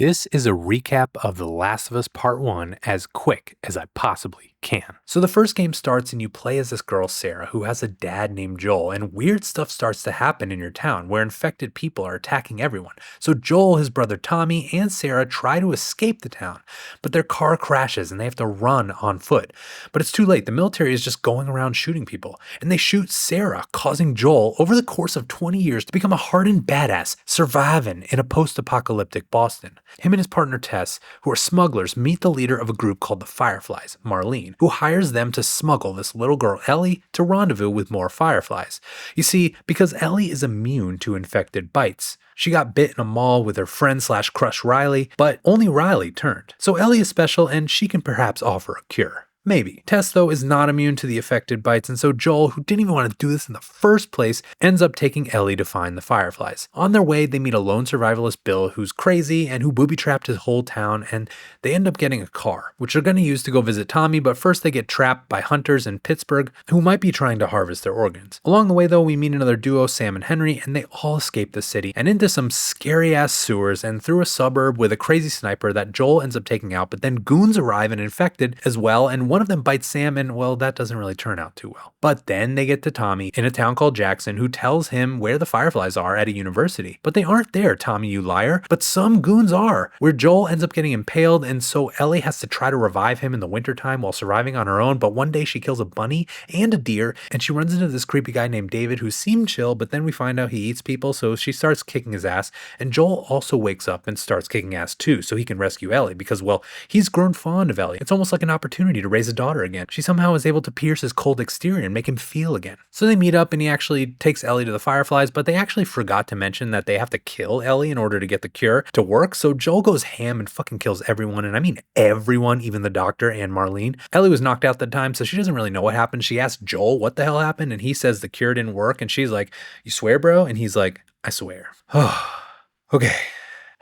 This is a recap of The Last of Us Part 1 as quick as I possibly can. So the first game starts and you play as this girl Sarah who has a dad named Joel, and weird stuff starts to happen in your town where infected people are attacking everyone. So Joel, his brother Tommy, and Sarah try to escape the town, but their car crashes and they have to run on foot. But it's too late. The military is just going around shooting people, and they shoot Sarah, causing Joel over the course of 20 years to become a hardened badass, surviving in a post-apocalyptic Boston. Him and his partner Tess, who are smugglers, meet the leader of a group called the Fireflies, Marlene, who hires them to smuggle this little girl Ellie to rendezvous with more Fireflies. You see, because Ellie is immune to infected bites. She got bit in a mall with her friend/crush Riley, but only Riley turned. So Ellie is special and she can perhaps offer a cure. Maybe. Tess, though, is not immune to the affected bites, and so Joel, who didn't even want to do this in the first place, ends up taking Ellie to find the Fireflies. On their way, they meet a lone survivalist Bill who's crazy and who booby-trapped his whole town, and they end up getting a car, which they're going to use to go visit Tommy, but first they get trapped by hunters in Pittsburgh who might be trying to harvest their organs. Along the way, though, we meet another duo, Sam and Henry, and they all escape the city and into some scary-ass sewers and through a suburb with a crazy sniper that Joel ends up taking out, but then goons arrive and infected as well, and one of them bites Sam, and well, that doesn't really turn out too well. But then they get to Tommy in a town called Jackson, who tells him where the Fireflies are at a university. But they aren't there, Tommy, you liar. But some goons are, where Joel ends up getting impaled, and so Ellie has to try to revive him in the wintertime while surviving on her own. But one day she kills a bunny and a deer, and she runs into this creepy guy named David who seemed chill, but then we find out he eats people, so she starts kicking his ass, and Joel also wakes up and starts kicking ass too, so he can rescue Ellie, because, well, he's grown fond of Ellie. It's almost like an opportunity to raise a daughter again. She somehow is able to pierce his cold exterior and make him feel again. So they meet up and he actually takes Ellie to the Fireflies, but they actually forgot to mention that they have to kill Ellie in order to get the cure to work. So Joel goes ham and fucking kills everyone, and I mean everyone, even the doctor and Marlene. Ellie was knocked out that time, so she doesn't really know what happened. She asks Joel what the hell happened, and he says the cure didn't work, and she's like, "You swear, bro?" And he's like, "I swear." Okay.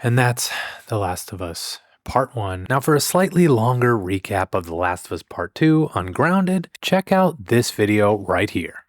And that's The Last of Us Part 1. Now for a slightly longer recap of The Last of Us Part 2 Ungrounded, check out this video right here.